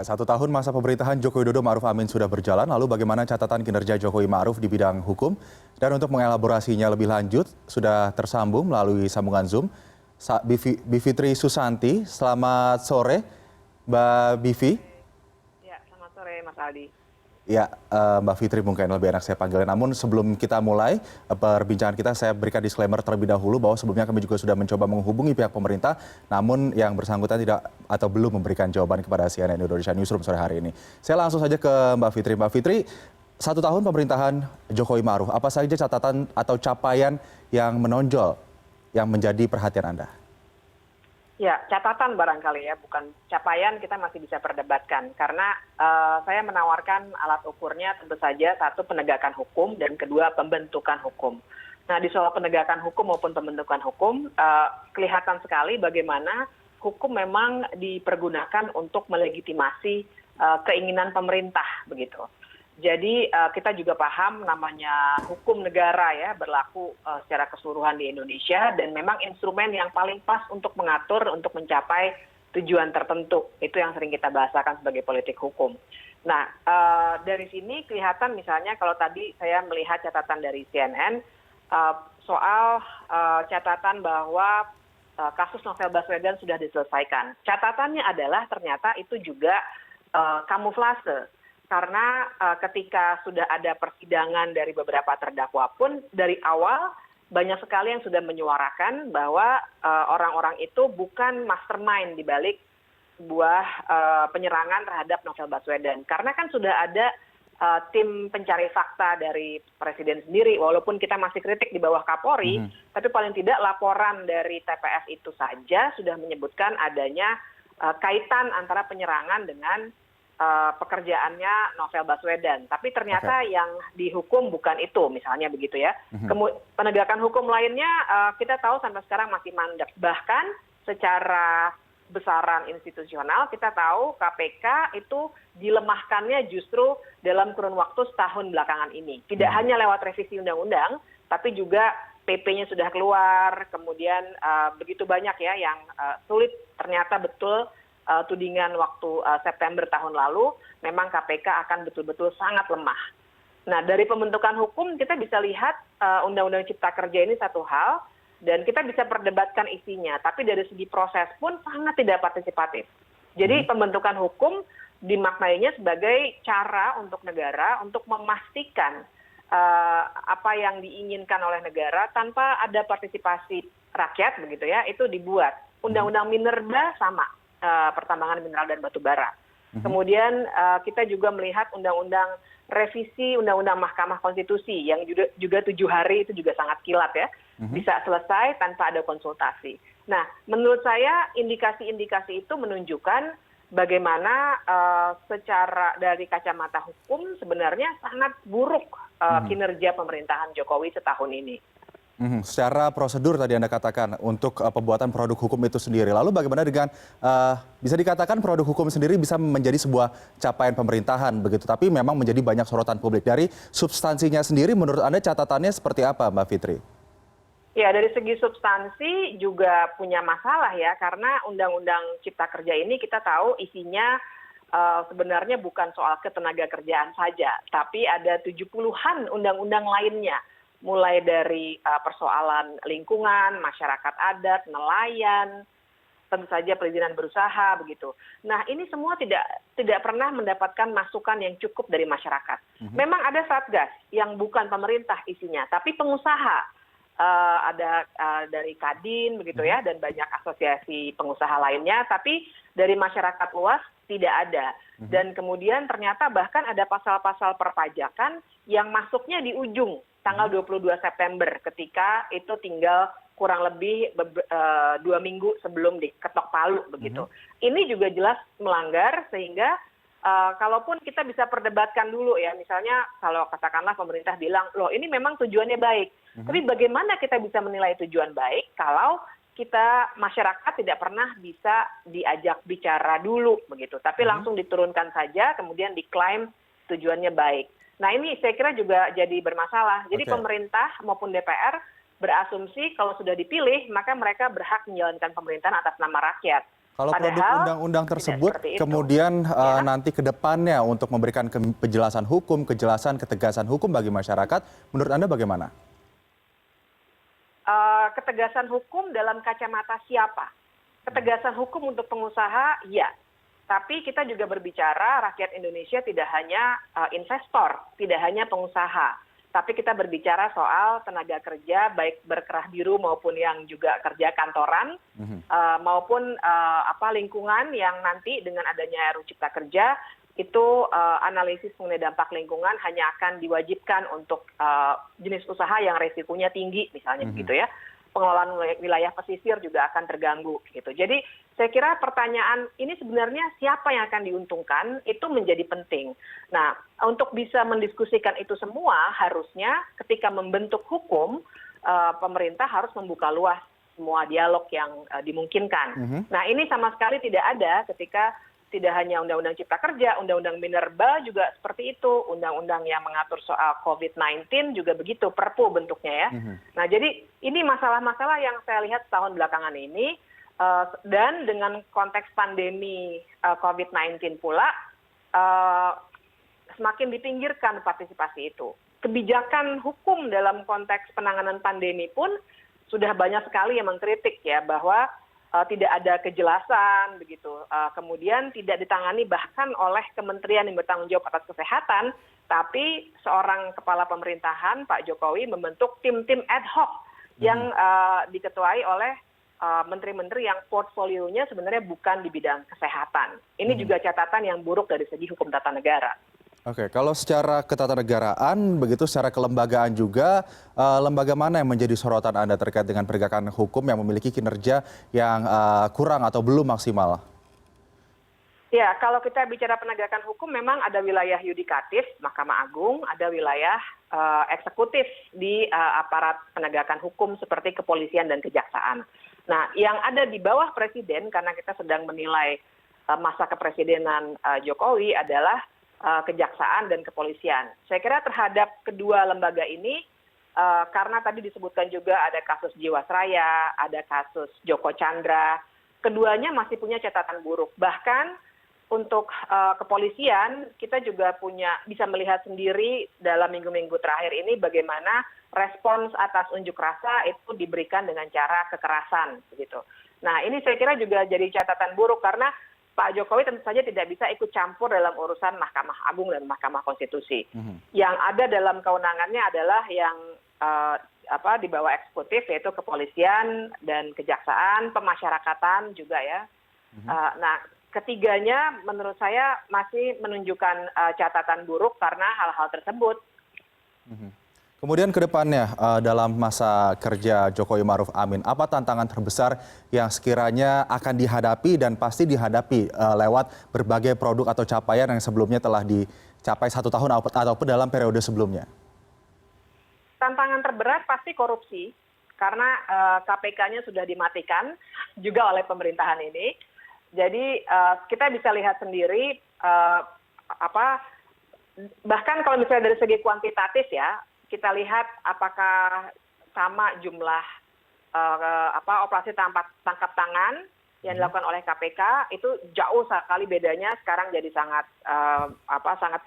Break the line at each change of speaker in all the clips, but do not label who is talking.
Satu tahun masa pemerintahan Joko Widodo Ma'ruf Amin sudah berjalan, lalu bagaimana catatan kinerja Jokowi Ma'ruf di bidang hukum? Dan untuk mengelaborasinya lebih lanjut, sudah tersambung melalui sambungan Zoom, Bivitri Susanti. Selamat sore, Mbak Bivi.
Ya, selamat sore Mas Aldi.
Ya, Mbak Fitri mungkin lebih enak saya panggil. Namun sebelum kita mulai perbincangan kita, saya berikan disclaimer terlebih dahulu bahwa sebelumnya kami juga sudah mencoba menghubungi pihak pemerintah, namun yang bersangkutan tidak atau belum memberikan jawaban kepada CNN Indonesia Newsroom sore hari ini. Saya langsung saja ke Mbak Fitri. Mbak Fitri, satu tahun pemerintahan Jokowi Ma'ruf, apa saja catatan atau capaian yang menonjol yang menjadi perhatian Anda?
Ya, catatan barangkali ya, bukan capaian kita masih bisa perdebatkan. Karena saya menawarkan alat ukurnya tentu saja satu penegakan hukum dan kedua pembentukan hukum. Nah di soal penegakan hukum maupun pembentukan hukum, kelihatan sekali bagaimana hukum memang dipergunakan untuk melegitimasi keinginan pemerintah begitu. Jadi kita juga paham namanya hukum negara ya berlaku secara keseluruhan di Indonesia dan memang instrumen yang paling pas untuk mengatur untuk mencapai tujuan tertentu. Itu yang sering kita bahasakan sebagai politik hukum. Nah dari sini kelihatan misalnya kalau tadi saya melihat catatan dari CNN soal catatan bahwa kasus Novel Baswedan sudah diselesaikan. Catatannya adalah ternyata itu juga kamuflase. Karena ketika sudah ada persidangan dari beberapa terdakwa pun dari awal banyak sekali yang sudah menyuarakan bahwa orang-orang itu bukan mastermind di balik sebuah penyerangan terhadap Novel Baswedan. Karena kan sudah ada tim pencari fakta dari Presiden sendiri, walaupun kita masih kritik di bawah Kapolri, tapi paling tidak laporan dari TPS itu saja sudah menyebutkan adanya kaitan antara penyerangan dengan pekerjaannya Novel Baswedan. Tapi ternyata yang dihukum bukan itu, misalnya begitu ya. Penegakan hukum lainnya kita tahu sampai sekarang masih mandek. Bahkan secara besaran institusional kita tahu KPK itu dilemahkannya justru dalam kurun waktu setahun belakangan ini. Tidak hanya lewat revisi undang-undang, tapi juga PP-nya sudah keluar, kemudian begitu banyak ya yang sulit ternyata betul tudingan waktu September tahun lalu, memang KPK akan betul-betul sangat lemah. Nah, dari pembentukan hukum kita bisa lihat Undang-Undang Cipta Kerja ini satu hal, dan kita bisa perdebatkan isinya, tapi dari segi proses pun sangat tidak partisipatif. Jadi pembentukan hukum dimaknainya sebagai cara untuk negara untuk memastikan apa yang diinginkan oleh negara tanpa ada partisipasi rakyat, begitu ya, itu dibuat. Undang-Undang Minerba sama. Pertambangan mineral dan batu bara. Kemudian kita juga melihat undang-undang revisi undang-undang Mahkamah Konstitusi yang juga 7 hari itu juga sangat kilat ya, bisa selesai tanpa ada konsultasi. Nah, menurut saya indikasi-indikasi itu menunjukkan bagaimana secara dari kacamata hukum sebenarnya sangat buruk kinerja pemerintahan Jokowi setahun ini.
Secara prosedur tadi Anda katakan untuk pembuatan produk hukum itu sendiri. Lalu bagaimana dengan bisa dikatakan produk hukum sendiri bisa menjadi sebuah capaian pemerintahan begitu, tapi memang menjadi banyak sorotan publik. Dari substansinya sendiri menurut Anda catatannya seperti apa, Mbak Fitri?
Ya, dari segi substansi juga punya masalah ya, karena Undang-Undang Cipta Kerja ini kita tahu isinya sebenarnya bukan soal ketenaga kerjaan saja, tapi ada 70-an undang-undang lainnya. Mulai dari persoalan lingkungan, masyarakat adat, nelayan, tentu saja perizinan berusaha begitu. Nah ini semua tidak pernah mendapatkan masukan yang cukup dari masyarakat. Memang ada satgas yang bukan pemerintah isinya, tapi pengusaha. Ada dari Kadin begitu ya, dan banyak asosiasi pengusaha lainnya, tapi dari masyarakat luas tidak ada. Dan kemudian ternyata bahkan ada pasal-pasal perpajakan yang masuknya di ujung tanggal 22 September ketika itu tinggal kurang lebih 2 minggu sebelum diketok palu begitu. Ini juga jelas melanggar sehingga kalaupun kita bisa perdebatkan dulu ya, misalnya kalau katakanlah pemerintah bilang, loh ini memang tujuannya baik. Tapi bagaimana kita bisa menilai tujuan baik kalau kita masyarakat tidak pernah bisa diajak bicara dulu begitu. Tapi langsung diturunkan saja kemudian diklaim tujuannya baik. Nah ini saya kira juga jadi bermasalah. Jadi pemerintah maupun DPR berasumsi kalau sudah dipilih maka mereka berhak menjalankan pemerintahan atas nama rakyat.
Kalau produk
Padahal
undang-undang
tidak
tersebut
seperti itu.
kemudian
Ya.
nanti ke depannya untuk memberikan penjelasan hukum, kejelasan, ketegasan hukum bagi masyarakat, menurut Anda bagaimana?
Ketegasan hukum dalam kacamata siapa? Ketegasan hukum untuk pengusaha, ya. Tapi kita juga berbicara rakyat Indonesia tidak hanya investor, tidak hanya pengusaha. Tapi kita berbicara soal tenaga kerja, baik berkerah biru maupun yang juga kerja kantoran, maupun lingkungan yang nanti dengan adanya RUU Cipta Kerja, itu analisis mengenai dampak lingkungan hanya akan diwajibkan untuk jenis usaha yang resikonya tinggi, misalnya begitu ya. Pengelolaan wilayah pesisir juga akan terganggu gitu. Jadi saya kira pertanyaan ini sebenarnya siapa yang akan diuntungkan itu menjadi penting. Nah, untuk bisa mendiskusikan itu semua harusnya ketika membentuk hukum pemerintah harus membuka luas semua dialog yang dimungkinkan. Nah, ini sama sekali tidak ada ketika tidak hanya Undang-Undang Cipta Kerja, Undang-Undang Minerba juga seperti itu, Undang-Undang yang mengatur soal COVID-19 juga begitu, Perpu bentuknya ya. Nah, jadi ini masalah-masalah yang saya lihat setahun belakangan ini, dan dengan konteks pandemi COVID-19 pula, semakin dipinggirkan partisipasi itu. Kebijakan hukum dalam konteks penanganan pandemi pun sudah banyak sekali yang mengkritik ya, bahwa tidak ada kejelasan begitu, kemudian tidak ditangani bahkan oleh kementerian yang bertanggung jawab atas kesehatan, tapi seorang kepala pemerintahan Pak Jokowi membentuk tim-tim ad hoc yang diketuai oleh menteri-menteri yang portfolionya sebenarnya bukan di bidang kesehatan. Ini juga catatan yang buruk dari segi hukum tata negara.
Oke, kalau secara ketatanegaraan, begitu secara kelembagaan juga, lembaga mana yang menjadi sorotan Anda terkait dengan penegakan hukum yang memiliki kinerja yang kurang atau belum maksimal?
Ya, kalau kita bicara penegakan hukum memang ada wilayah yudikatif, Mahkamah Agung, ada wilayah eksekutif di aparat penegakan hukum seperti kepolisian dan kejaksaan. Nah, yang ada di bawah presiden, karena kita sedang menilai masa kepresidenan Jokowi adalah kejaksaan dan kepolisian. Saya kira terhadap kedua lembaga ini, karena tadi disebutkan juga ada kasus Jiwasraya, ada kasus Joko Chandra, keduanya masih punya catatan buruk. Bahkan untuk kepolisian, kita juga bisa melihat sendiri dalam minggu-minggu terakhir ini bagaimana respons atas unjuk rasa itu diberikan dengan cara kekerasan, begitu. Nah, ini saya kira juga jadi catatan buruk karena Pak Jokowi tentu saja tidak bisa ikut campur dalam urusan Mahkamah Agung dan Mahkamah Konstitusi. Yang ada dalam kewenangannya adalah yang di bawah eksekutif, yaitu kepolisian dan kejaksaan, pemasyarakatan juga ya. Nah, ketiganya menurut saya masih menunjukkan catatan buruk karena hal-hal tersebut.
Kemudian ke depannya dalam masa kerja Jokowi Maruf Amin, apa tantangan terbesar yang sekiranya akan dihadapi dan pasti dihadapi lewat berbagai produk atau capaian yang sebelumnya telah dicapai 1 tahun ataupun dalam periode sebelumnya?
Tantangan terberat pasti korupsi, karena KPK-nya sudah dimatikan juga oleh pemerintahan ini. Jadi kita bisa lihat sendiri, bahkan kalau misalnya dari segi kuantitatif ya, kita lihat apakah sama jumlah operasi tangkap tangan yang dilakukan oleh KPK itu jauh sekali bedanya, sekarang jadi sangat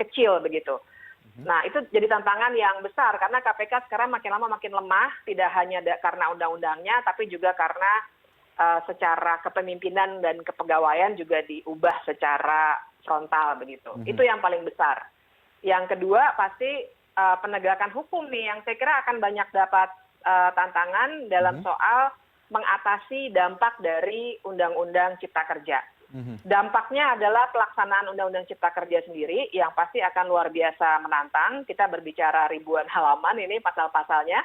kecil begitu. Nah, itu jadi tantangan yang besar karena KPK sekarang makin lama makin lemah, tidak hanya karena undang-undangnya tapi juga karena secara kepemimpinan dan kepegawaian juga diubah secara frontal begitu. Itu yang paling besar. Yang kedua pasti penegakan hukum nih yang saya kira akan banyak dapat tantangan dalam soal mengatasi dampak dari Undang-Undang Cipta Kerja. Dampaknya adalah pelaksanaan Undang-Undang Cipta Kerja sendiri yang pasti akan luar biasa menantang. Kita berbicara ribuan halaman ini pasal-pasalnya,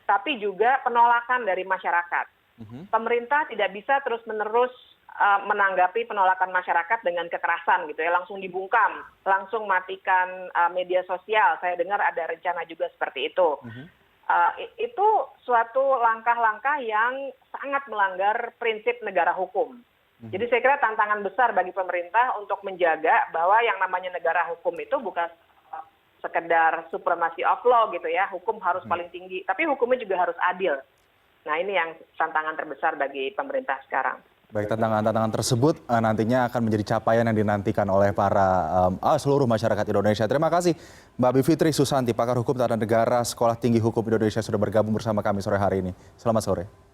tapi juga penolakan dari masyarakat. Pemerintah tidak bisa terus-menerus menanggapi penolakan masyarakat dengan kekerasan gitu ya, langsung dibungkam, langsung matikan media sosial. Saya dengar ada rencana juga seperti itu. Itu suatu langkah-langkah yang sangat melanggar prinsip negara hukum. Jadi saya kira tantangan besar bagi pemerintah untuk menjaga bahwa yang namanya negara hukum itu bukan sekedar supremacy of law gitu ya, hukum harus paling tinggi, tapi hukumnya juga harus adil. Nah, ini yang tantangan terbesar bagi pemerintah sekarang.
Baik, tantangan-tantangan tersebut nantinya akan menjadi capaian yang dinantikan oleh para seluruh masyarakat Indonesia. Terima kasih Mbak Bivitri Susanti, pakar hukum tata negara Sekolah Tinggi Hukum Indonesia sudah bergabung bersama kami sore hari ini. Selamat sore.